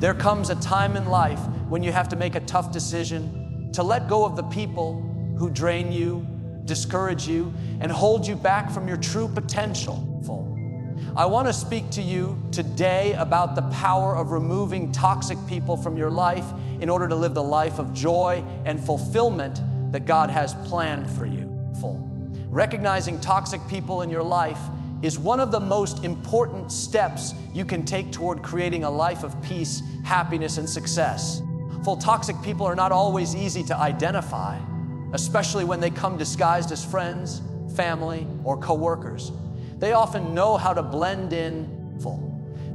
There comes a time in life when you have to make a tough decision to let go of the people who drain you, discourage you, and hold you back from your true potential. I want to speak to you today about the power of removing toxic people from your life in order to live the life of joy and fulfillment that God has planned for you. Recognizing toxic people in your life is one of the most important steps you can take toward creating a life of peace, happiness, and success. Toxic people are not always easy to identify, especially when they come disguised as friends, family, or coworkers. They often know how to blend in,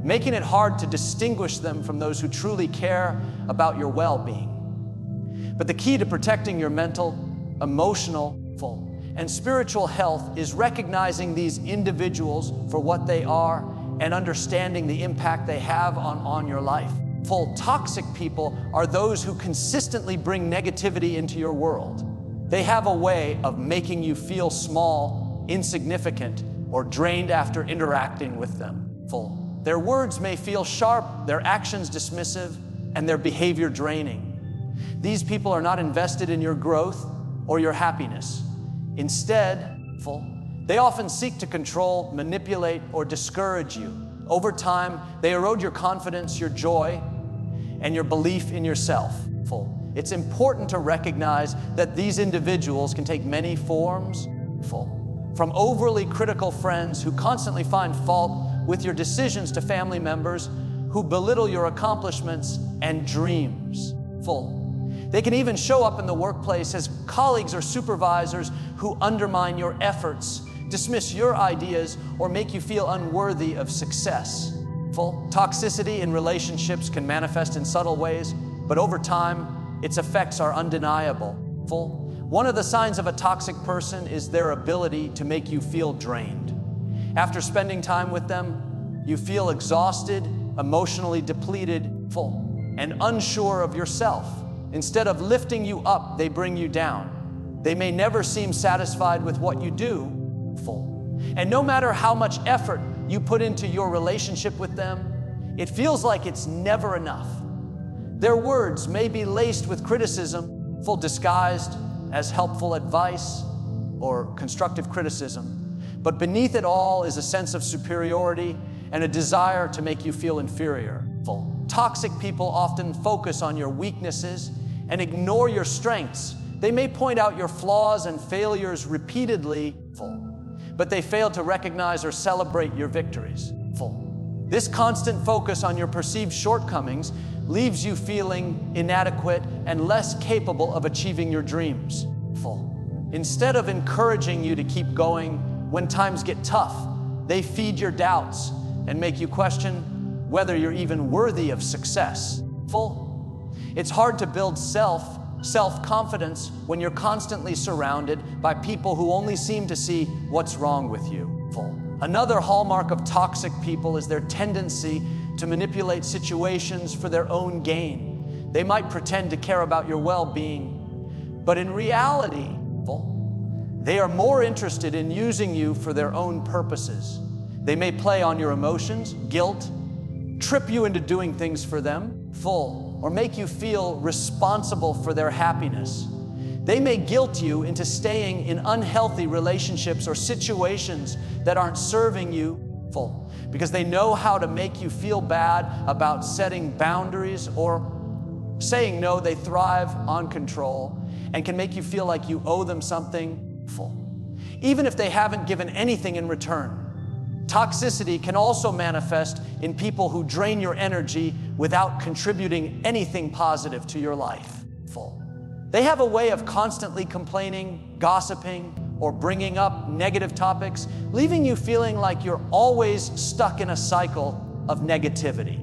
making it hard to distinguish them from those who truly care about your well-being. But the key to protecting your mental, emotional, and spiritual health is recognizing these individuals for what they are and understanding the impact they have on your life. Toxic people are those who consistently bring negativity into your world. They have a way of making you feel small, insignificant, or drained after interacting with them. Their words may feel sharp, their actions dismissive, and their behavior draining. These people are not invested in your growth or your happiness. Instead, they often seek to control, manipulate, or discourage you. Over time, they erode your confidence, your joy, and your belief in yourself. It's important to recognize that these individuals can take many forms, from overly critical friends who constantly find fault with your decisions to family members who belittle your accomplishments and dreams. They can even show up in the workplace as colleagues or supervisors who undermine your efforts, dismiss your ideas, or make you feel unworthy of success. Toxicity in relationships can manifest in subtle ways, but over time, its effects are undeniable. One of the signs of a toxic person is their ability to make you feel drained. After spending time with them, you feel exhausted, emotionally depleted, and unsure of yourself. Instead of lifting you up, they bring you down. They may never seem satisfied with what you do, and no matter how much effort you put into your relationship with them, it feels like it's never enough. Their words may be laced with criticism, disguised as helpful advice or constructive criticism, but beneath it all is a sense of superiority and a desire to make you feel inferior. Toxic people often focus on your weaknesses and ignore your strengths. They may point out your flaws and failures repeatedly, but they fail to recognize or celebrate your victories. This constant focus on your perceived shortcomings leaves you feeling inadequate and less capable of achieving your dreams. Instead of encouraging you to keep going when times get tough, they feed your doubts and make you question whether you're even worthy of success. It's hard to build self-confidence when you're constantly surrounded by people who only seem to see what's wrong with you. Another hallmark of toxic people is their tendency to manipulate situations for their own gain. They might pretend to care about your well-being, but in reality, they are more interested in using you for their own purposes. They may play on your emotions, guilt, trip you into doing things for them, or make you feel responsible for their happiness. They may guilt you into staying in unhealthy relationships or situations that aren't serving you because they know how to make you feel bad about setting boundaries or saying no. They thrive on control and can make you feel like you owe them something, even if they haven't given anything in return. Toxicity can also manifest in people who drain your energy without contributing anything positive to your life. They have a way of constantly complaining, gossiping, or bringing up negative topics, leaving you feeling like you're always stuck in a cycle of negativity.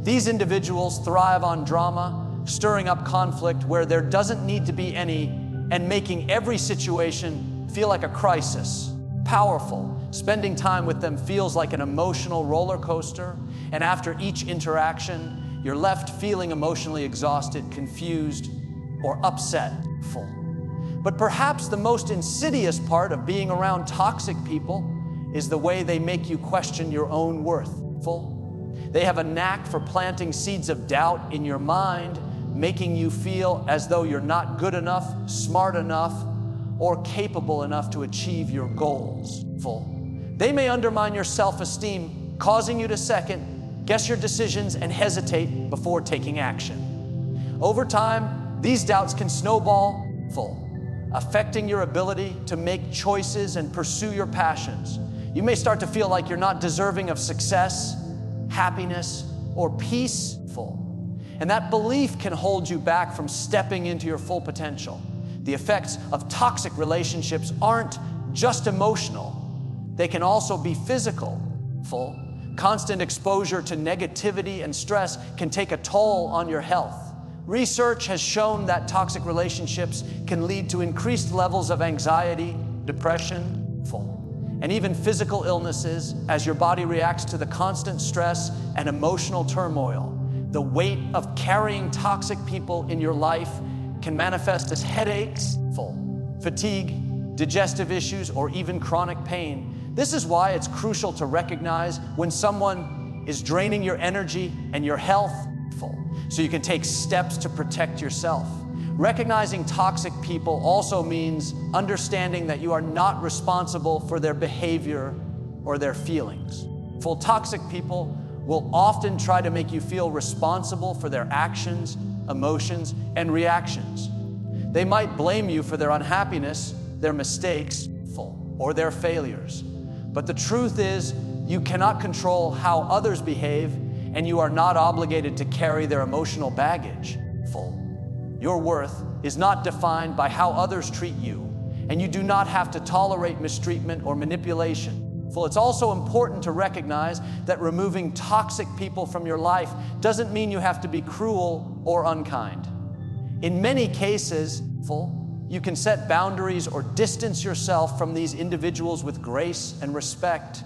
These individuals thrive on drama, stirring up conflict where there doesn't need to be any, and making every situation feel like a crisis. Powerful. Spending time with them feels like an emotional roller coaster, and after each interaction, you're left feeling emotionally exhausted, confused, or upset. But perhaps the most insidious part of being around toxic people is the way they make you question your own worth. They have a knack for planting seeds of doubt in your mind, making you feel as though you're not good enough, smart enough, or capable enough to achieve your goals. They may undermine your self-esteem, causing you to second-guess your decisions and hesitate before taking action. Over time, these doubts can snowball, affecting your ability to make choices and pursue your passions. You may start to feel like you're not deserving of success, happiness, or peace. And that belief can hold you back from stepping into your full potential. The effects of toxic relationships aren't just emotional. They can also be physical. Constant exposure to negativity and stress can take a toll on your health. Research has shown that toxic relationships can lead to increased levels of anxiety, depression, and even physical illnesses as your body reacts to the constant stress and emotional turmoil. The weight of carrying toxic people in your life can manifest as headaches, fatigue, digestive issues, or even chronic pain. This is why it's crucial to recognize when someone is draining your energy and your health, so you can take steps to protect yourself. Recognizing toxic people also means understanding that you are not responsible for their behavior or their feelings. Toxic people will often try to make you feel responsible for their actions, emotions, and reactions. They might blame you for their unhappiness, their mistakes, or their failures. But the truth is, you cannot control how others behave, and you are not obligated to carry their emotional baggage. Your worth is not defined by how others treat you, and you do not have to tolerate mistreatment or manipulation. It's also important to recognize that removing toxic people from your life doesn't mean you have to be cruel or unkind. In many cases, you can set boundaries or distance yourself from these individuals with grace and respect.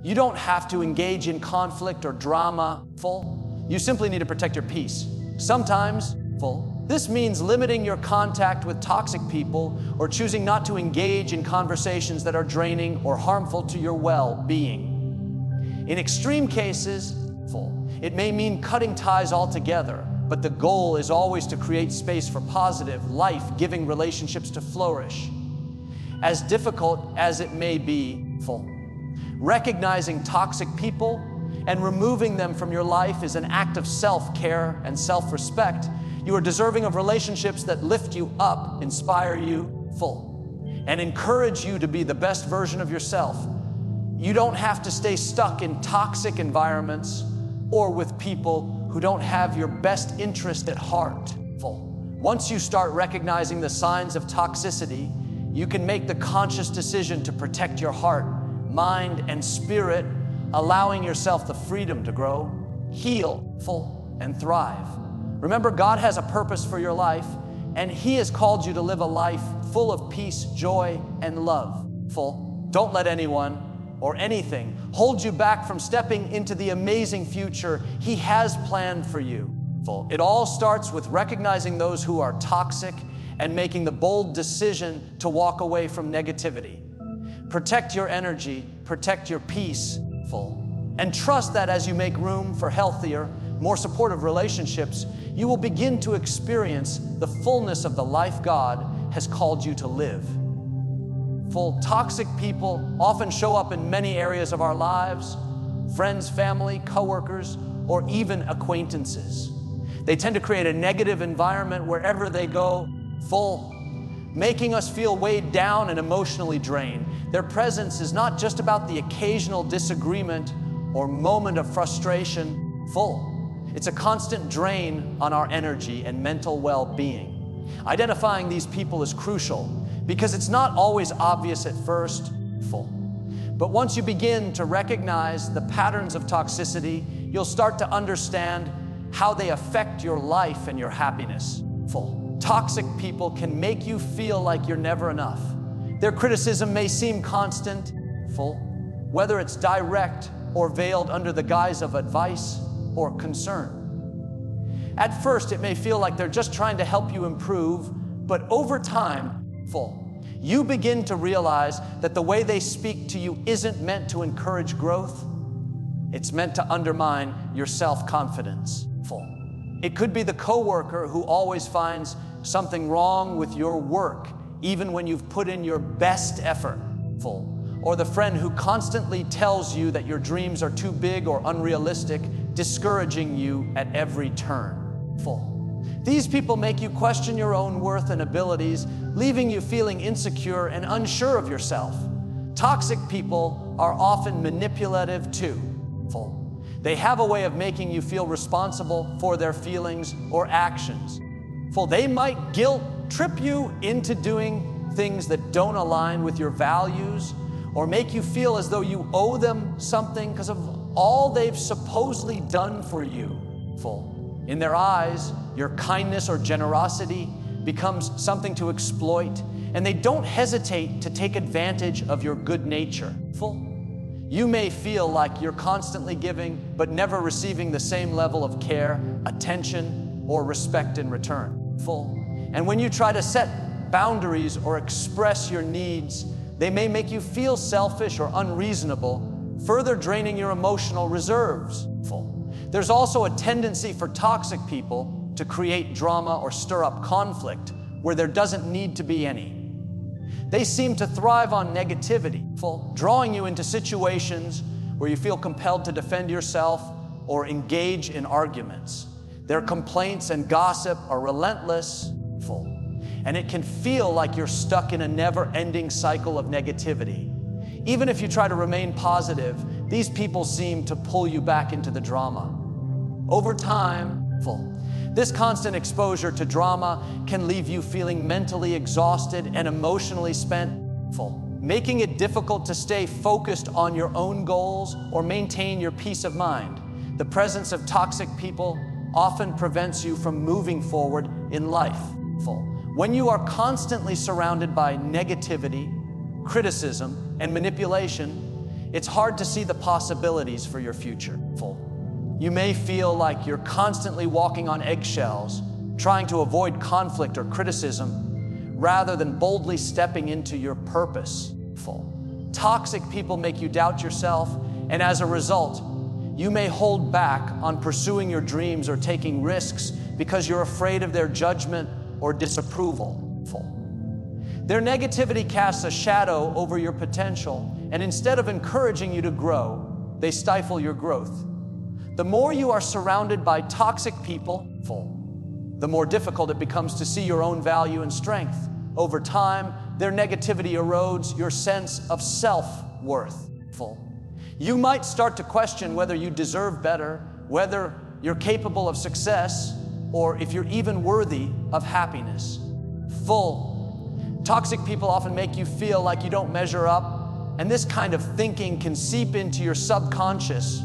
You don't have to engage in conflict or drama. You simply need to protect your peace. Sometimes, this means limiting your contact with toxic people or choosing not to engage in conversations that are draining or harmful to your well-being. In extreme cases, it may mean cutting ties altogether, but the goal is always to create space for positive, life-giving relationships to flourish. As difficult as it may be, recognizing toxic people and removing them from your life is an act of self-care and self-respect. You are deserving of relationships that lift you up, inspire you, and encourage you to be the best version of yourself. You don't have to stay stuck in toxic environments or with people who don't have your best interest at heart. Once you start recognizing the signs of toxicity, you can make the conscious decision to protect your heart, mind, and spirit, allowing yourself the freedom to grow, heal, and thrive. Remember, God has a purpose for your life, and He has called you to live a life full of peace, joy, and love. Don't let anyone or anything hold you back from stepping into the amazing future He has planned for you. It all starts with recognizing those who are toxic and making the bold decision to walk away from negativity. Protect your energy, protect your peace, and trust that as you make room for healthier, more supportive relationships, you will begin to experience the fullness of the life God has called you to live. Toxic people often show up in many areas of our lives: friends, family, coworkers, or even acquaintances. They tend to create a negative environment wherever they go, making us feel weighed down and emotionally drained. Their presence is not just about the occasional disagreement or moment of frustration. It's a constant drain on our energy and mental well-being. Identifying these people is crucial because it's not always obvious at first. But once you begin to recognize the patterns of toxicity, you'll start to understand how they affect your life and your happiness. Toxic people can make you feel like you're never enough. Their criticism may seem constant, whether it's direct or veiled under the guise of advice or concern. At first, it may feel like they're just trying to help you improve, but over time, you begin to realize that the way they speak to you isn't meant to encourage growth, It's meant to undermine your self-confidence. It could be the coworker who always finds something wrong with your work, even when you've put in your best effort. Or the friend who constantly tells you that your dreams are too big or unrealistic, discouraging you at every turn. These people make you question your own worth and abilities, leaving you feeling insecure and unsure of yourself. Toxic people are often manipulative too. They have a way of making you feel responsible for their feelings or actions. They might guilt trip you into doing things that don't align with your values, or make you feel as though you owe them something because of all they've supposedly done for you. In their eyes, your kindness or generosity becomes something to exploit, and they don't hesitate to take advantage of your good nature. You may feel like you're constantly giving, but never receiving the same level of care, attention, or respect in return. And when you try to set boundaries or express your needs, they may make you feel selfish or unreasonable, further draining your emotional reserves. There's also a tendency for toxic people to create drama or stir up conflict where there doesn't need to be any. They seem to thrive on negativity, drawing you into situations where you feel compelled to defend yourself or engage in arguments. Their complaints and gossip are relentless, and it can feel like you're stuck in a never-ending cycle of negativity. Even if you try to remain positive, these people seem to pull you back into the drama. Over time, this constant exposure to drama can leave you feeling mentally exhausted and emotionally spent, making it difficult to stay focused on your own goals or maintain your peace of mind. The presence of toxic people often prevents you from moving forward in life. When you are constantly surrounded by negativity, criticism, and manipulation, it's hard to see the possibilities for your future. You may feel like you're constantly walking on eggshells, trying to avoid conflict or criticism, rather than boldly stepping into your purpose. Toxic people make you doubt yourself, and as a result, you may hold back on pursuing your dreams or taking risks because you're afraid of their judgment or disapproval. Their negativity casts a shadow over your potential, and instead of encouraging you to grow, they stifle your growth. The more you are surrounded by toxic people, the more difficult it becomes to see your own value and strength. Over time, their negativity erodes your sense of self-worth. You might start to question whether you deserve better, whether you're capable of success, or if you're even worthy of happiness. Toxic people often make you feel like you don't measure up, and this kind of thinking can seep into your subconscious,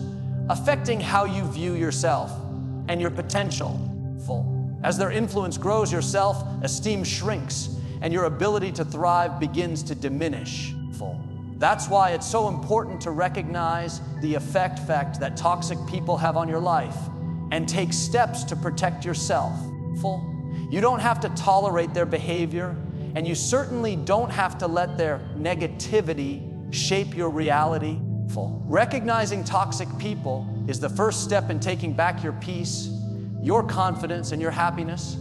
affecting how you view yourself and your potential. As their influence grows, your self-esteem shrinks, and your ability to thrive begins to diminish. That's why it's so important to recognize the effect that toxic people have on your life and take steps to protect yourself. You don't have to tolerate their behavior, and you certainly don't have to let their negativity shape your reality. Recognizing toxic people is the first step in taking back your peace, your confidence, and your happiness.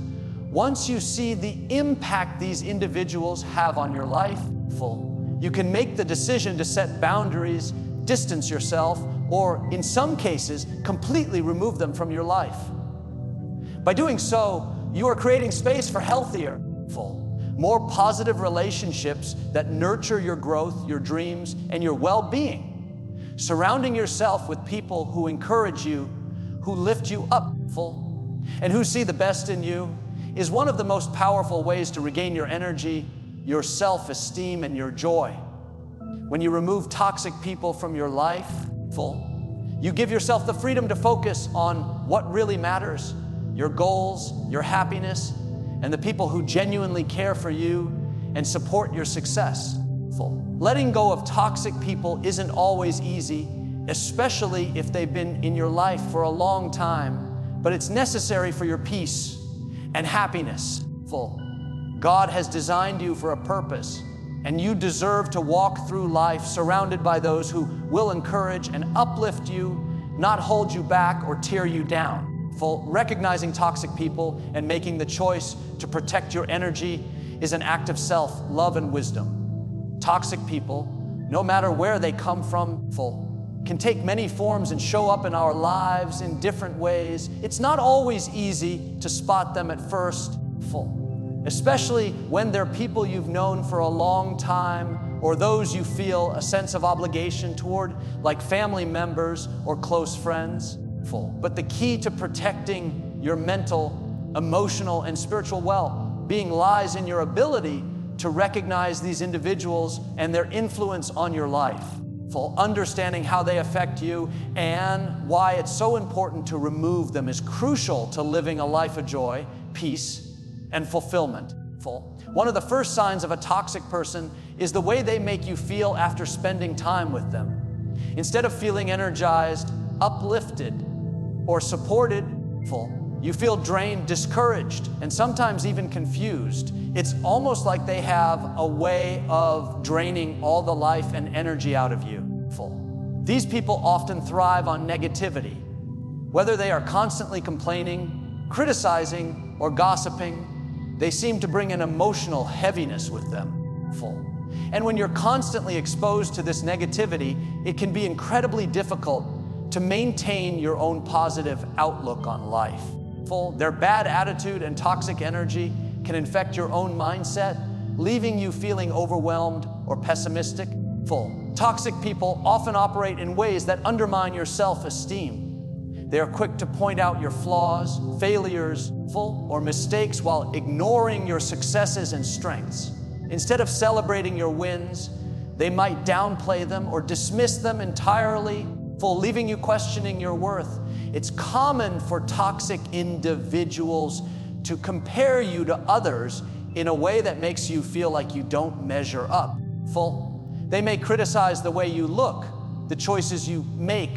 Once you see the impact these individuals have on your life, you can make the decision to set boundaries, distance yourself, or in some cases, completely remove them from your life. By doing so, you are creating space for healthier, more positive relationships that nurture your growth, your dreams, and your well-being. Surrounding yourself with people who encourage you, who lift you up, and who see the best in you is one of the most powerful ways to regain your energy, your self-esteem, and your joy. When you remove toxic people from your life, you give yourself the freedom to focus on what really matters, your goals, your happiness, and the people who genuinely care for you and support your success. Letting go of toxic people isn't always easy, especially if they've been in your life for a long time, but it's necessary for your peace and happiness. God has designed you for a purpose, and you deserve to walk through life surrounded by those who will encourage and uplift you not hold you back or tear you down. Full. Recognizing toxic people and making the choice to protect your energy is an act of self-love and wisdom. Toxic people, no matter where they come from, can take many forms and show up in our lives in different ways. It's not always easy to spot them at first, especially when they're people you've known for a long time or those you feel a sense of obligation toward, like family members or close friends. But the key to protecting your mental, emotional, and spiritual well-being lies in your ability to recognize these individuals and their influence on your life. Understanding how they affect you and why it's so important to remove them is crucial to living a life of joy, peace, and fulfillment. One of the first signs of a toxic person is the way they make you feel after spending time with them. Instead of feeling energized, uplifted, or supported, you feel drained, discouraged, and sometimes even confused. It's almost like they have a way of draining all the life and energy out of you. These people often thrive on negativity. Whether they are constantly complaining, criticizing, or gossiping, they seem to bring an emotional heaviness with them. And when you're constantly exposed to this negativity, it can be incredibly difficult to maintain your own positive outlook on life. Their bad attitude and toxic energy can infect your own mindset, leaving you feeling overwhelmed or pessimistic. Toxic people often operate in ways that undermine your self-esteem. They are quick to point out your flaws, failures, or mistakes while ignoring your successes and strengths. Instead of celebrating your wins, they might downplay them or dismiss them entirely, leaving you questioning your worth. It's common for toxic individuals to compare you to others in a way that makes you feel like you don't measure up. They may criticize the way you look, the choices you make,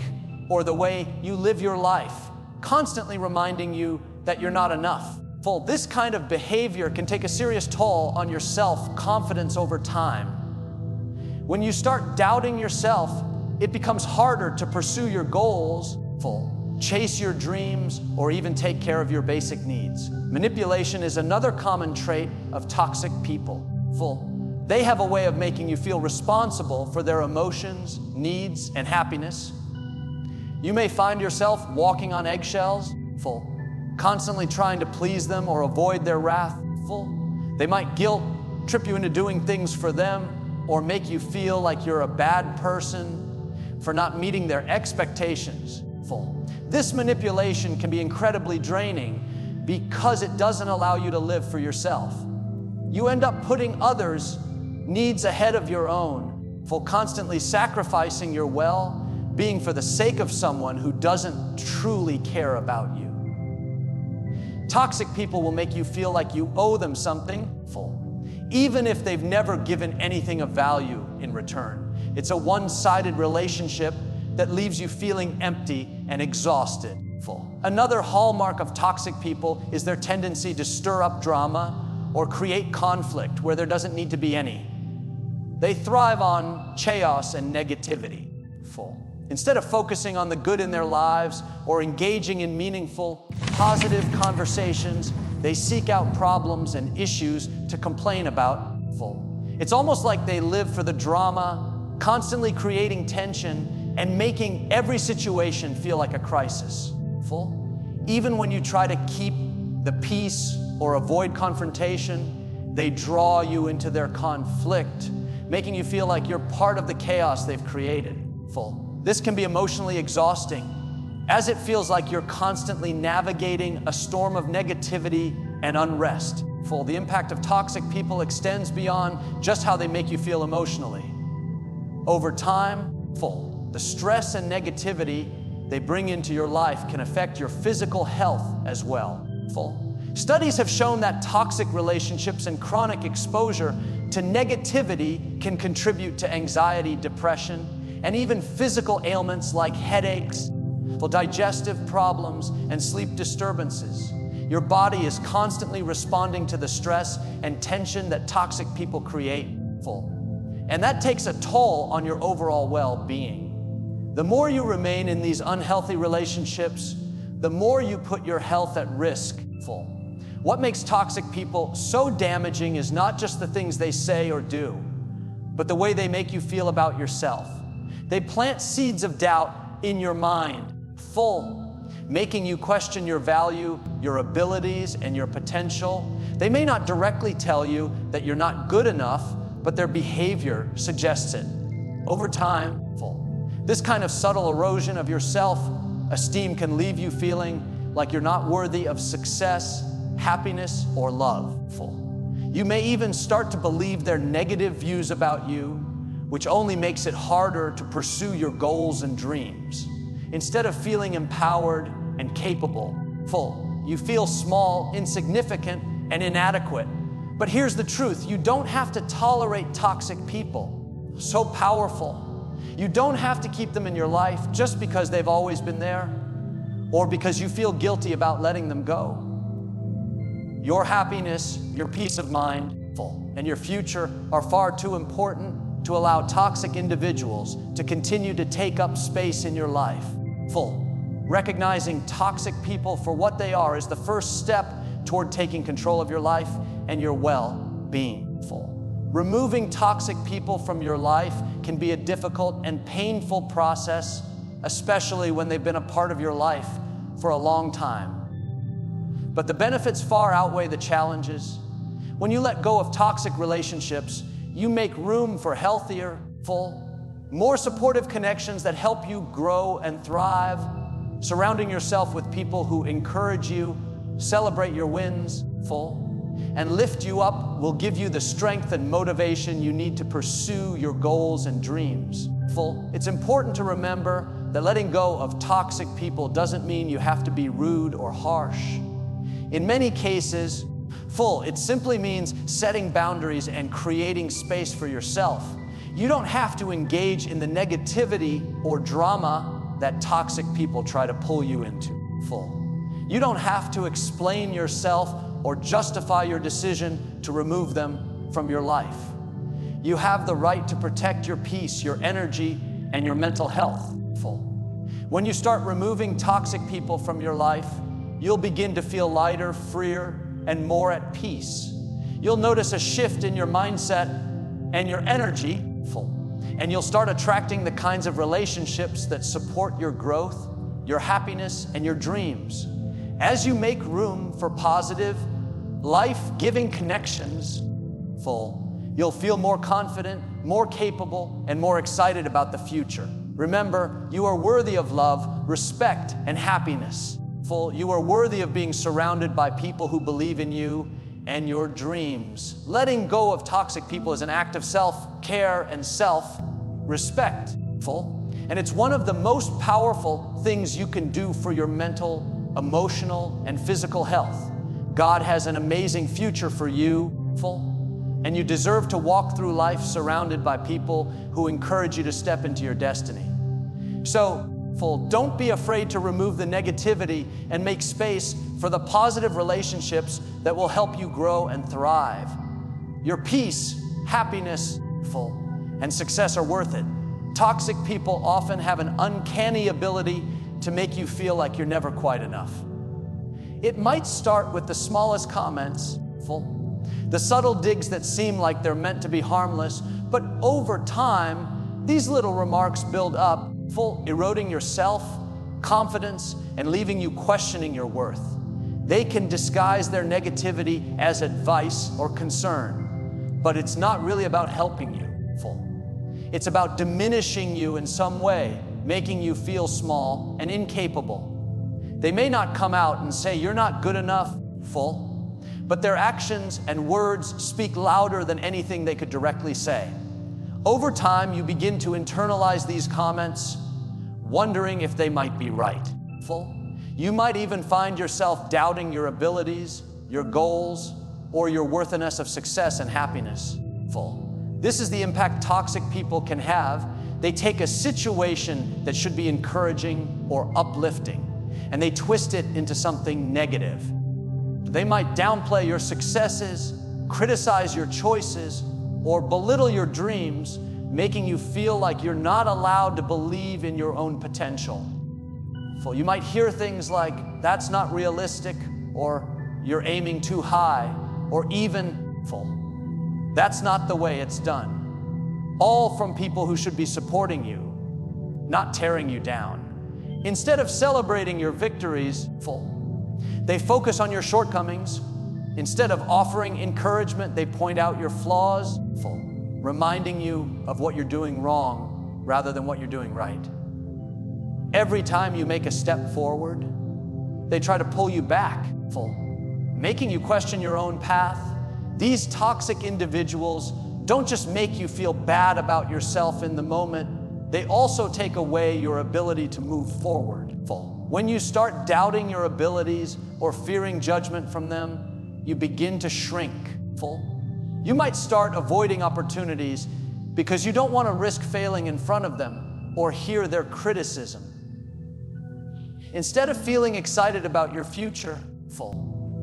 or the way you live your life, constantly reminding you that you're not enough. This kind of behavior can take a serious toll on your self-confidence over time. When you start doubting yourself, it becomes harder to pursue your goals, chase your dreams, or even take care of your basic needs. Manipulation is another common trait of toxic people. They have a way of making you feel responsible for their emotions, needs, and happiness. You may find yourself walking on eggshells, constantly trying to please them or avoid their wrath. They might guilt trip you into doing things for them or make you feel like you're a bad person for not meeting their expectations. This manipulation can be incredibly draining because it doesn't allow you to live for yourself. You end up putting others' needs ahead of your own, constantly sacrificing your well-being for the sake of someone who doesn't truly care about you. Toxic people will make you feel like you owe them something, even if they've never given anything of value in return. It's a one-sided relationship that leaves you feeling empty and exhausted. Another hallmark of toxic people is their tendency to stir up drama or create conflict where there doesn't need to be any. They thrive on chaos and negativity. Instead of focusing on the good in their lives or engaging in meaningful, positive conversations, they seek out problems and issues to complain about. It's almost like they live for the drama, constantly creating tension and making every situation feel like a crisis. Even when you try to keep the peace or avoid confrontation, they draw you into their conflict, making you feel like you're part of the chaos they've created. This can be emotionally exhausting, as it feels like you're constantly navigating a storm of negativity and unrest. The impact of toxic people extends beyond just how they make you feel emotionally. Over time, the stress and negativity they bring into your life can affect your physical health as well. Studies have shown that toxic relationships and chronic exposure to negativity can contribute to anxiety, depression, and even physical ailments like headaches, digestive problems, and sleep disturbances. Your body is constantly responding to the stress and tension that toxic people create. And that takes a toll on your overall well-being. The more you remain in these unhealthy relationships, the more you put your health at risk. Full. What makes toxic people so damaging is not just the things they say or do, but the way they make you feel about yourself. They plant seeds of doubt in your mind, full, making you question your value, your abilities, and your potential. They may not directly tell you that you're not good enough, but their behavior suggests it. Over time, this kind of subtle erosion of your self-esteem can leave you feeling like you're not worthy of success, happiness, or love. You may even start to believe their negative views about you, which only makes it harder to pursue your goals and dreams. Instead of feeling empowered and capable, you feel small, insignificant, and inadequate. But here's the truth: you don't have to tolerate toxic people. So powerful. You don't have to keep them in your life just because they've always been there, or because you feel guilty about letting them go. Your happiness, your peace of mind, and your future are far too important to allow toxic individuals to continue to take up space in your life. Recognizing toxic people for what they are is the first step toward taking control of your life and your well-being. Removing toxic people from your life can be a difficult and painful process, especially when they've been a part of your life for a long time. But the benefits far outweigh the challenges. When you let go of toxic relationships, you make room for healthier, more supportive connections that help you grow and thrive. Surrounding yourself with people who encourage you, celebrate your wins, and lift you up will give you the strength and motivation you need to pursue your goals and dreams. It's important to remember that letting go of toxic people doesn't mean you have to be rude or harsh. In many cases, it simply means setting boundaries and creating space for yourself. You don't have to engage in the negativity or drama that toxic people try to pull you into. You don't have to explain yourself or justify your decision to remove them from your life. You have the right to protect your peace, your energy, and your mental health. When you start removing toxic people from your life, you'll begin to feel lighter, freer, and more at peace. You'll notice a shift in your mindset and your energy, and you'll start attracting the kinds of relationships that support your growth, your happiness, and your dreams. As you make room for positive, life-giving connections, you'll feel more confident, more capable, and more excited about the future. Remember, you are worthy of love, respect, and happiness. You are worthy of being surrounded by people who believe in you and your dreams. Letting go of toxic people is an act of self-care and self-respect. And it's one of the most powerful things you can do for your mental, emotional, and physical health. God has an amazing future for you, and you deserve to walk through life surrounded by people who encourage you to step into your destiny. So, don't be afraid to remove the negativity and make space for the positive relationships that will help you grow and thrive. Your peace, happiness, and success are worth it. Toxic people often have an uncanny ability to make you feel like you're never quite enough. It might start with the smallest comments, the subtle digs that seem like they're meant to be harmless, but over time, these little remarks build up, eroding your self-confidence and leaving you questioning your worth. They can disguise their negativity as advice or concern, but it's not really about helping you. It's about diminishing you in some way, making you feel small and incapable. They may not come out and say you're not good enough, but their actions and words speak louder than anything they could directly say. Over time, you begin to internalize these comments, wondering if they might be right. You might even find yourself doubting your abilities, your goals, or your worthiness of success and happiness. This is the impact toxic people can have. They take a situation that should be encouraging or uplifting, and they twist it into something negative. They might downplay your successes, criticize your choices, or belittle your dreams, making you feel like you're not allowed to believe in your own potential. You might hear things like, that's not realistic, or you're aiming too high, or even, that's not the way it's done. All from people who should be supporting you, not tearing you down. Instead of celebrating your victories, they focus on your shortcomings. Instead of offering encouragement, they point out your flaws, reminding you of what you're doing wrong rather than what you're doing right. Every time you make a step forward, they try to pull you back, making you question your own path. These toxic individuals don't just make you feel bad about yourself in the moment, they also take away your ability to move forward. When you start doubting your abilities or fearing judgment from them, you begin to shrink. You might start avoiding opportunities because you don't want to risk failing in front of them or hear their criticism. Instead of feeling excited about your future,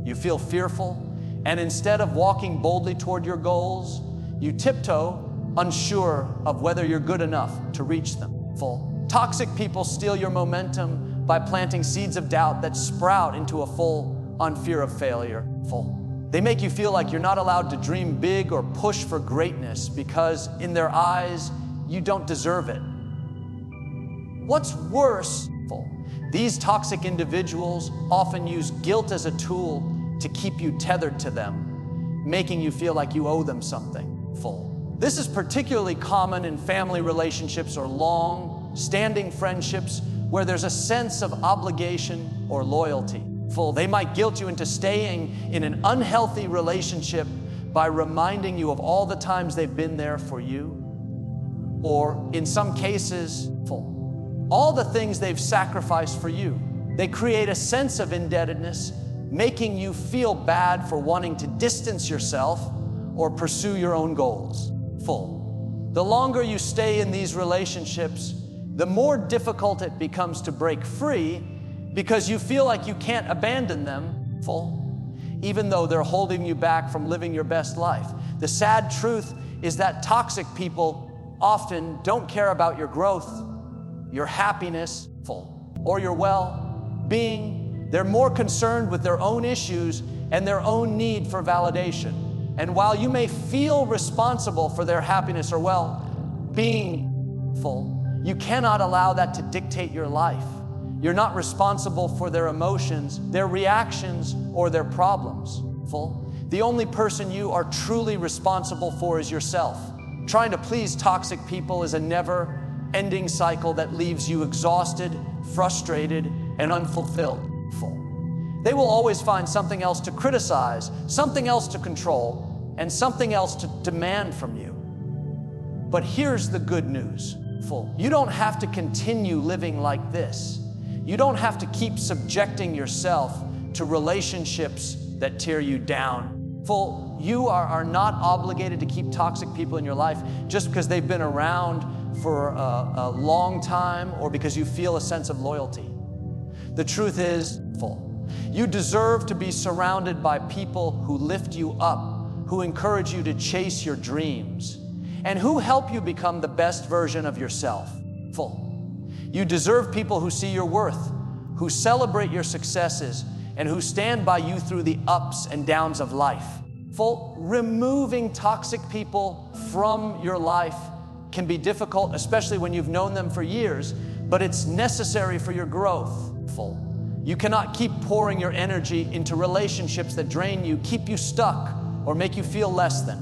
you feel fearful, and instead of walking boldly toward your goals, you tiptoe, unsure of whether you're good enough to reach them. Toxic people steal your momentum by planting seeds of doubt that sprout into a full on fear of failure. They make you feel like you're not allowed to dream big or push for greatness because in their eyes, you don't deserve it. What's worse, these toxic individuals often use guilt as a tool to keep you tethered to them, making you feel like you owe them something. This is particularly common in family relationships or long-standing friendships where there's a sense of obligation or loyalty. They might guilt you into staying in an unhealthy relationship by reminding you of all the times they've been there for you, or in some cases, all the things they've sacrificed for you. They create a sense of indebtedness, making you feel bad for wanting to distance yourself or pursue your own goals. The longer you stay in these relationships, the more difficult it becomes to break free because you feel like you can't abandon them, even though they're holding you back from living your best life. The sad truth is that toxic people often don't care about your growth, your happiness, or your well-being. They're more concerned with their own issues and their own need for validation. And while you may feel responsible for their happiness or well-being, you cannot allow that to dictate your life. You're not responsible for their emotions, their reactions, or their problems. The only person you are truly responsible for is yourself. Trying to please toxic people is a never-ending cycle that leaves you exhausted, frustrated, and unfulfilled. They will always find something else to criticize, something else to control, and something else to demand from you. But here's the good news. You don't have to continue living like this. You don't have to keep subjecting yourself to relationships that tear you down. You are not obligated to keep toxic people in your life just because they've been around for a long time or because you feel a sense of loyalty. The truth is, you deserve to be surrounded by people who lift you up, who encourage you to chase your dreams, and who help you become the best version of yourself. You deserve people who see your worth, who celebrate your successes, and who stand by you through the ups and downs of life. Removing toxic people from your life can be difficult, especially when you've known them for years, but it's necessary for your growth. You cannot keep pouring your energy into relationships that drain you, keep you stuck, or make you feel less than.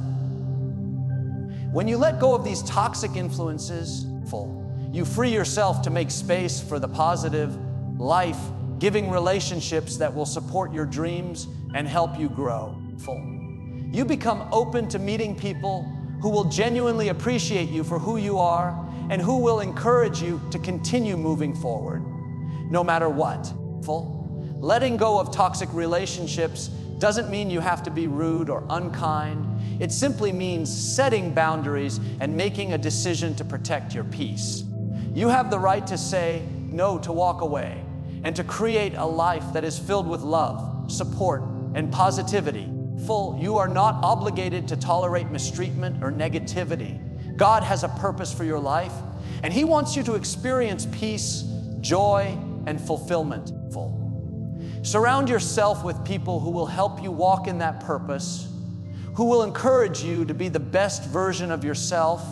When you let go of these toxic influences, you free yourself to make space for the positive, life-giving relationships that will support your dreams and help you grow. You become open to meeting people who will genuinely appreciate you for who you are and who will encourage you to continue moving forward, no matter what. Letting go of toxic relationships doesn't mean you have to be rude or unkind. It simply means setting boundaries and making a decision to protect your peace. You have the right to say no, to walk away, and to create a life that is filled with love, support, and positivity. You are not obligated to tolerate mistreatment or negativity. God has a purpose for your life, and He wants you to experience peace, joy, and fulfillment. Surround yourself with people who will help you walk in that purpose, who will encourage you to be the best version of yourself,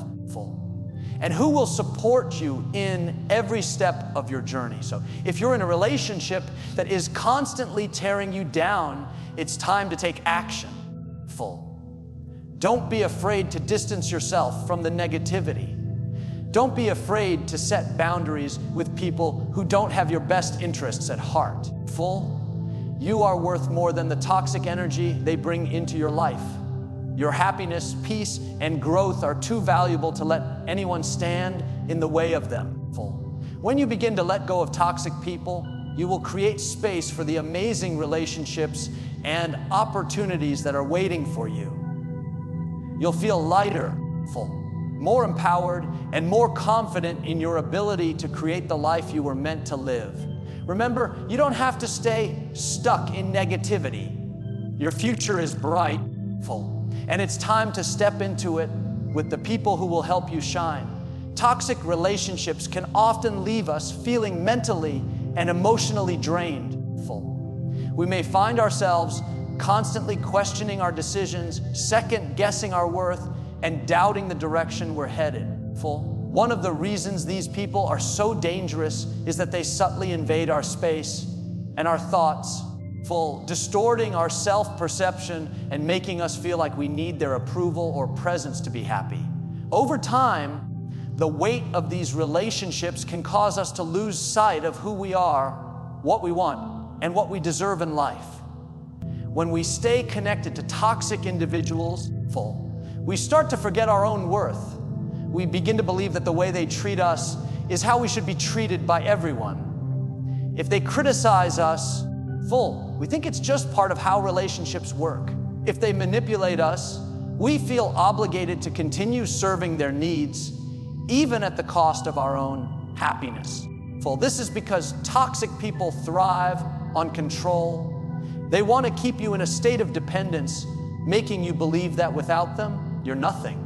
and who will support you in every step of your journey. So if you're in a relationship that is constantly tearing you down, it's time to take action. Don't be afraid to distance yourself from the negativity. Don't be afraid to set boundaries with people who don't have your best interests at heart. You are worth more than the toxic energy they bring into your life. Your happiness, peace, and growth are too valuable to let anyone stand in the way of them. When you begin to let go of toxic people, you will create space for the amazing relationships and opportunities that are waiting for you. You'll feel lighter, more empowered, and more confident in your ability to create the life you were meant to live. Remember, you don't have to stay stuck in negativity. Your future is bright, and it's time to step into it with the people who will help you shine. Toxic relationships can often leave us feeling mentally and emotionally drained. We may find ourselves constantly questioning our decisions, second-guessing our worth, and doubting the direction we're headed. One of the reasons these people are so dangerous is that they subtly invade our space and our thoughts, distorting our self-perception and making us feel like we need their approval or presence to be happy. Over time, the weight of these relationships can cause us to lose sight of who we are, what we want, and what we deserve in life. When we stay connected to toxic individuals, we start to forget our own worth. We begin to believe that the way they treat us is how we should be treated by everyone. If they criticize us, we think it's just part of how relationships work. If they manipulate us, we feel obligated to continue serving their needs, even at the cost of our own happiness. This is because toxic people thrive on control. They want to keep you in a state of dependence, making you believe that without them, you're nothing.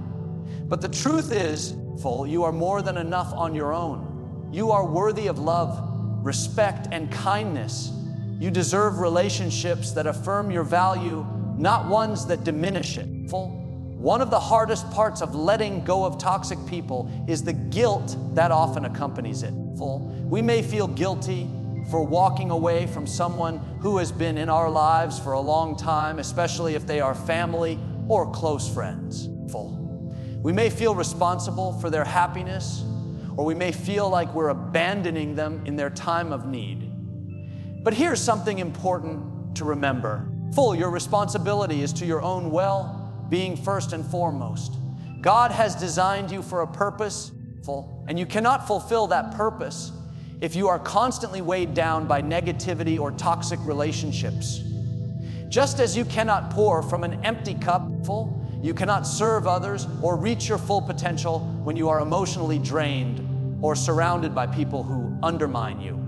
But the truth is, you are more than enough on your own. You are worthy of love, respect, and kindness. You deserve relationships that affirm your value, not ones that diminish it. One of the hardest parts of letting go of toxic people is the guilt that often accompanies it. We may feel guilty for walking away from someone who has been in our lives for a long time, especially if they are family or close friends. We may feel responsible for their happiness, or we may feel like we're abandoning them in their time of need. But here's something important to remember. Your responsibility is to your own well-being first and foremost. God has designed you for a purpose, and you cannot fulfill that purpose if you are constantly weighed down by negativity or toxic relationships. Just as you cannot pour from an empty cup, you cannot serve others or reach your full potential when you are emotionally drained or surrounded by people who undermine you.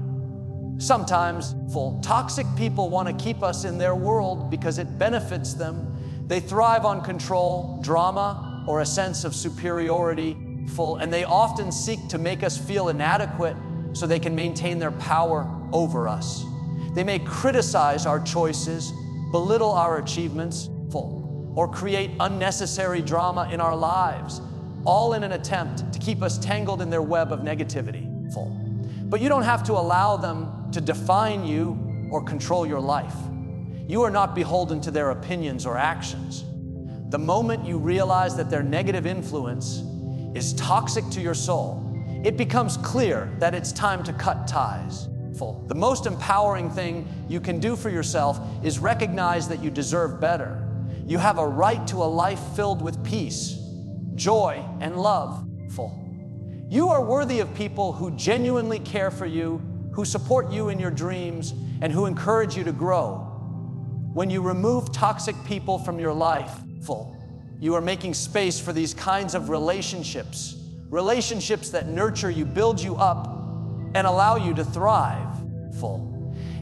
Sometimes, toxic people want to keep us in their world because it benefits them. They thrive on control, drama, or a sense of superiority, and they often seek to make us feel inadequate so they can maintain their power over us. They may criticize our choices, belittle our achievements, or create unnecessary drama in our lives, all in an attempt to keep us tangled in their web of negativity. But you don't have to allow them to define you or control your life. You are not beholden to their opinions or actions. The moment you realize that their negative influence is toxic to your soul, it becomes clear that it's time to cut ties. The most empowering thing you can do for yourself is recognize that you deserve better. You have a right to a life filled with peace, joy, and love. You are worthy of people who genuinely care for you, who support you in your dreams, and who encourage you to grow. When you remove toxic people from your life, you are making space for these kinds of relationships that nurture you, build you up, and allow you to thrive.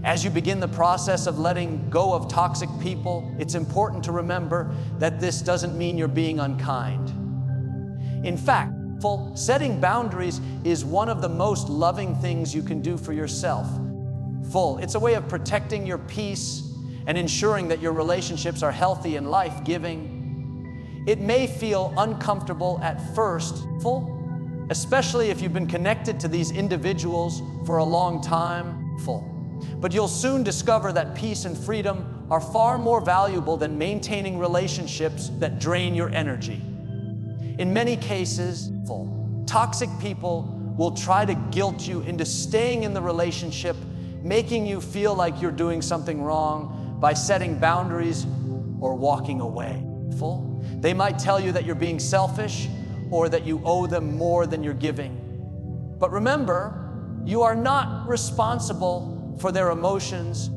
As you begin the process of letting go of toxic people, it's important to remember that this doesn't mean you're being unkind. In fact, setting boundaries is one of the most loving things you can do for yourself. It's a way of protecting your peace and ensuring that your relationships are healthy and life-giving. It may feel uncomfortable at first, especially if you've been connected to these individuals for a long time, but you'll soon discover that peace and freedom are far more valuable than maintaining relationships that drain your energy. In many cases, toxic people will try to guilt you into staying in the relationship, making you feel like you're doing something wrong by setting boundaries or walking away. They might tell you that you're being selfish or that you owe them more than you're giving. But remember, you are not responsible for their emotions,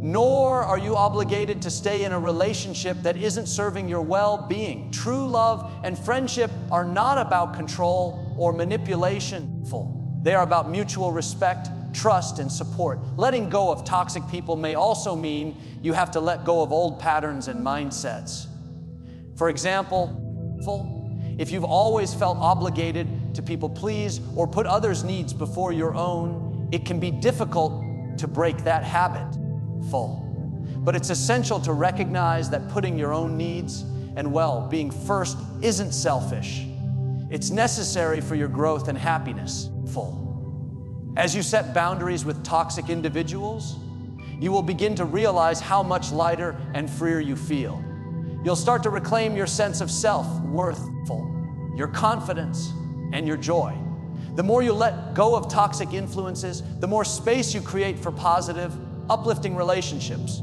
nor are you obligated to stay in a relationship that isn't serving your well-being. True love and friendship are not about control or manipulation. They are about mutual respect, trust, and support. Letting go of toxic people may also mean you have to let go of old patterns and mindsets. For example, if you've always felt obligated to people please or put others' needs before your own, it can be difficult to break that habit. But it's essential to recognize that putting your own needs and well-being first isn't selfish. It's necessary for your growth and happiness. As you set boundaries with toxic individuals, you will begin to realize how much lighter and freer you feel. You'll start to reclaim your sense of self-worth, your confidence, and your joy. The more you let go of toxic influences, the more space you create for positive, uplifting relationships.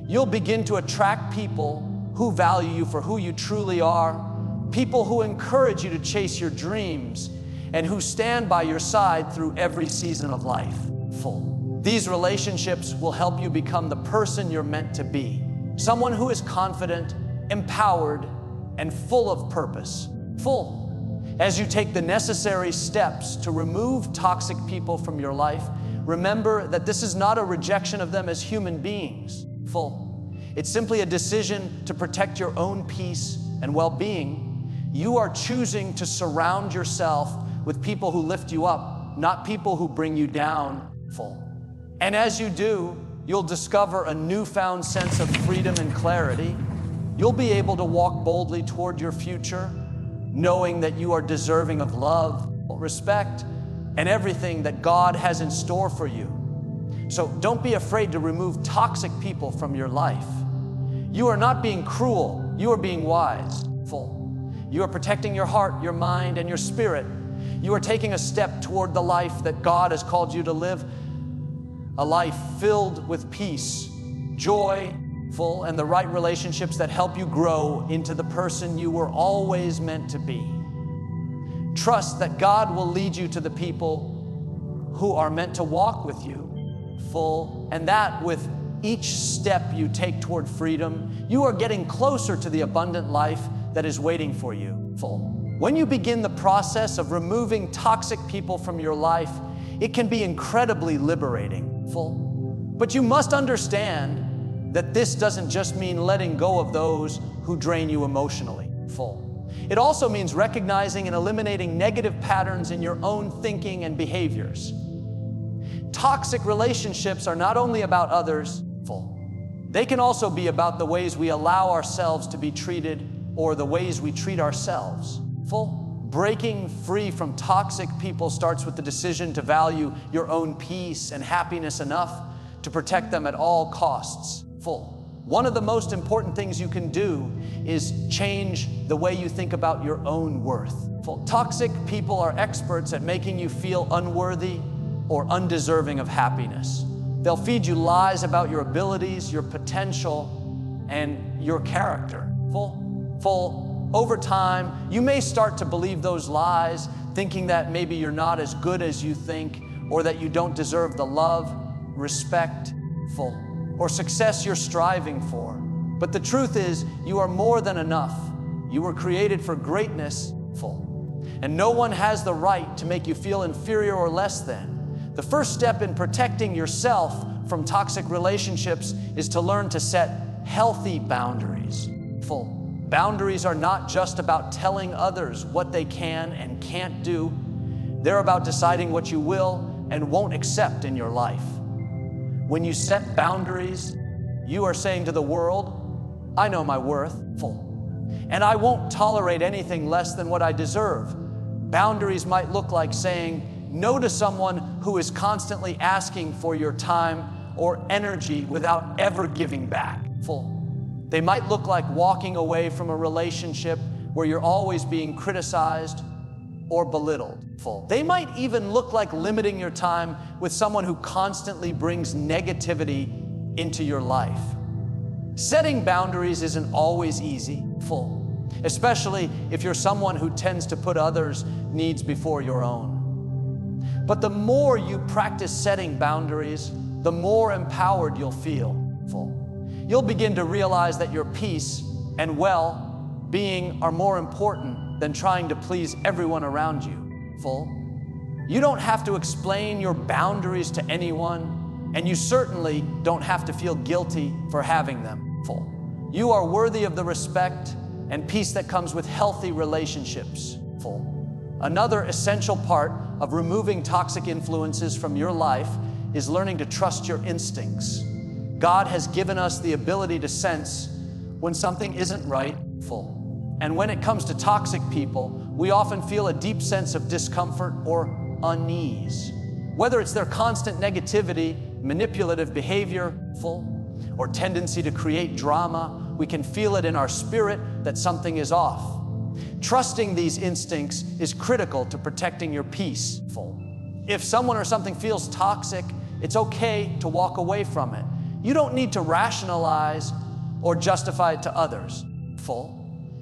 You'll begin to attract people who value you for who you truly are, people who encourage you to chase your dreams, and who stand by your side through every season of life. These relationships will help you become the person you're meant to be, someone who is confident, empowered, and full of purpose. As you take the necessary steps to remove toxic people from your life, remember that this is not a rejection of them as human beings. It's simply a decision to protect your own peace and well-being. You are choosing to surround yourself with people who lift you up, not people who bring you down. And as you do, you'll discover a newfound sense of freedom and clarity. You'll be able to walk boldly toward your future, knowing that you are deserving of love, respect, and everything that God has in store for you. So don't be afraid to remove toxic people from your life. You are not being cruel, you are being wise. You are protecting your heart, your mind, and your spirit. You are taking a step toward the life that God has called you to live, a life filled with peace, joy, and the right relationships that help you grow into the person you were always meant to be. Trust that God will lead you to the people who are meant to walk with you, and that with each step you take toward freedom, you are getting closer to the abundant life that is waiting for you. When you begin the process of removing toxic people from your life, it can be incredibly liberating. But you must understand that this doesn't just mean letting go of those who drain you emotionally. It also means recognizing and eliminating negative patterns in your own thinking and behaviors. Toxic relationships are not only about others, they can also be about the ways we allow ourselves to be treated or the ways we treat ourselves. Breaking free from toxic people starts with the decision to value your own peace and happiness enough to protect them at all costs. One of the most important things you can do is change the way you think about your own worth. Toxic people are experts at making you feel unworthy or undeserving of happiness. They'll feed you lies about your abilities, your potential, and your character. Over time, you may start to believe those lies, thinking that maybe you're not as good as you think, or that you don't deserve the love, respect, or success you're striving for. But the truth is, you are more than enough. You were created for greatness, and no one has the right to make you feel inferior or less than. The first step in protecting yourself from toxic relationships is to learn to set healthy boundaries. Boundaries are not just about telling others what they can and can't do. They're about deciding what you will and won't accept in your life. When you set boundaries, you are saying to the world, I know my worth, and I won't tolerate anything less than what I deserve. Boundaries might look like saying no to someone who is constantly asking for your time or energy without ever giving back. They might look like walking away from a relationship where you're always being criticized or belittled. They might even look like limiting your time with someone who constantly brings negativity into your life. Setting boundaries isn't always easy, especially if you're someone who tends to put others' needs before your own. But the more you practice setting boundaries, the more empowered you'll feel. You'll begin to realize that your peace and well-being are more important than trying to please everyone around you. You don't have to explain your boundaries to anyone, and you certainly don't have to feel guilty for having them. You are worthy of the respect and peace that comes with healthy relationships. Another essential part of removing toxic influences from your life is learning to trust your instincts. God has given us the ability to sense when something isn't right. And when it comes to toxic people, we often feel a deep sense of discomfort or unease. Whether it's their constant negativity, manipulative behavior, or tendency to create drama, we can feel it in our spirit that something is off. Trusting these instincts is critical to protecting your peace. If someone or something feels toxic, it's okay to walk away from it. You don't need to rationalize or justify it to others.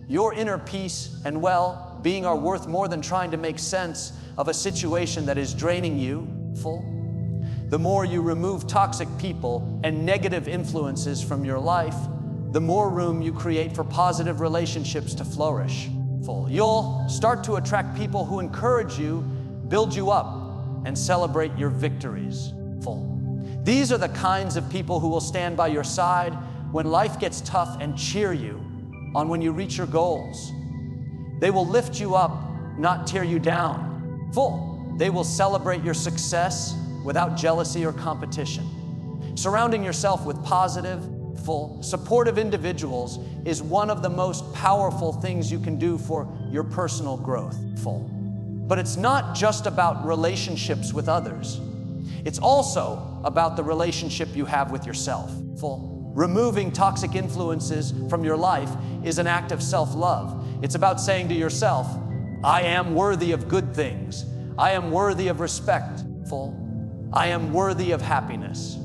Your inner peace and well-being are worth more than trying to make sense of a situation that is draining you. The more you remove toxic people and negative influences from your life, the more room you create for positive relationships to flourish. You'll start to attract people who encourage you, build you up, and celebrate your victories. These are the kinds of people who will stand by your side when life gets tough and cheer you on when you reach your goals. They will lift you up, not tear you down. They will celebrate your success without jealousy or competition. Surrounding yourself with positive, supportive individuals is one of the most powerful things you can do for your personal growth. But it's not just about relationships with others. It's also about the relationship you have with yourself. Removing toxic influences from your life is an act of self-love. It's about saying to yourself, I am worthy of good things. I am worthy of respect. I am worthy of happiness.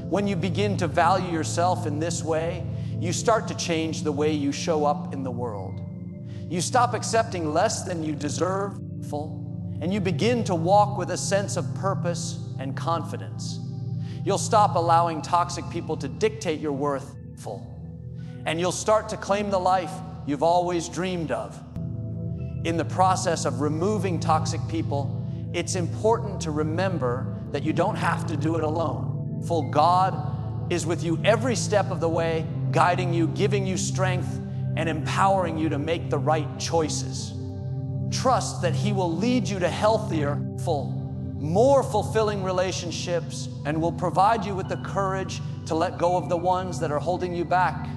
When you begin to value yourself in this way, you start to change the way you show up in the world. You stop accepting less than you deserve, and you begin to walk with a sense of purpose and confidence. You'll stop allowing toxic people to dictate your worth, and you'll start to claim the life you've always dreamed of. In the process of removing toxic people, it's important to remember that you don't have to do it alone. God is with you every step of the way, guiding you, giving you strength, and empowering you to make the right choices. Trust that He will lead you to healthier, more fulfilling relationships and will provide you with the courage to let go of the ones that are holding you back.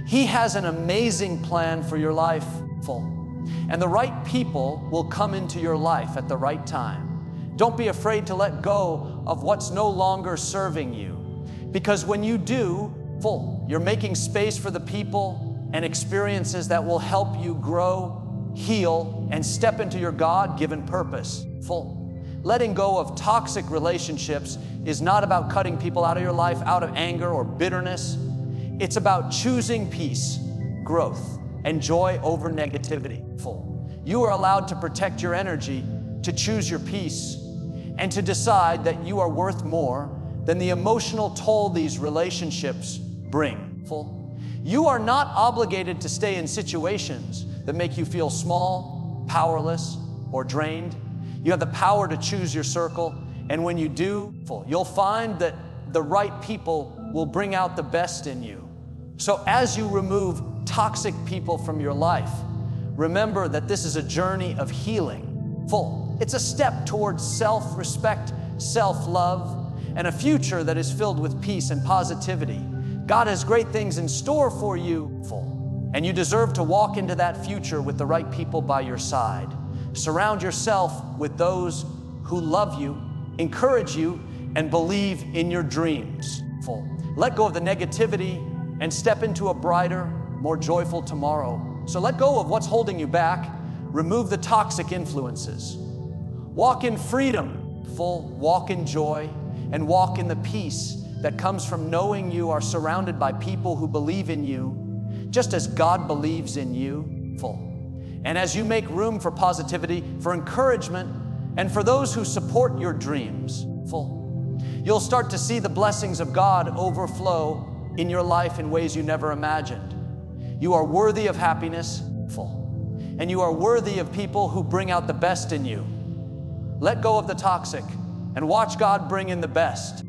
He has an amazing plan for your life, and the right people will come into your life at the right time. Don't be afraid to let go of what's no longer serving you, because when you do, you're making space for the people and experiences that will help you grow, heal, and step into your God-given purpose. Letting go of toxic relationships is not about cutting people out of your life out of anger or bitterness. It's about choosing peace, growth, and joy over negativity. You are allowed to protect your energy, to choose your peace, and to decide that you are worth more than the emotional toll these relationships bring. You are not obligated to stay in situations that make you feel small, powerless, or drained. You have the power to choose your circle, and when you do, you'll find that the right people will bring out the best in you. So as you remove toxic people from your life. Remember that this is a journey of healing. Full. It's a step towards self-respect, self-love, and a future that is filled with peace and positivity. God has great things in store for you. Full. And you deserve to walk into that future with the right people by your side. Surround yourself with those who love you, encourage you, and believe in your dreams. Full. Let go of the negativity and step into a brighter, more joyful tomorrow. So let go of what's holding you back. Remove the toxic influences. Walk in freedom. Full. Walk in joy and walk in the peace that comes from knowing you are surrounded by people who believe in you, just as God believes in you. Full. And as you make room for positivity, for encouragement, and for those who support your dreams, full, you'll start to see the blessings of God overflow in your life in ways you never imagined. You are worthy of happiness, full, and you are worthy of people who bring out the best in you. Let go of the toxic and watch God bring in the best.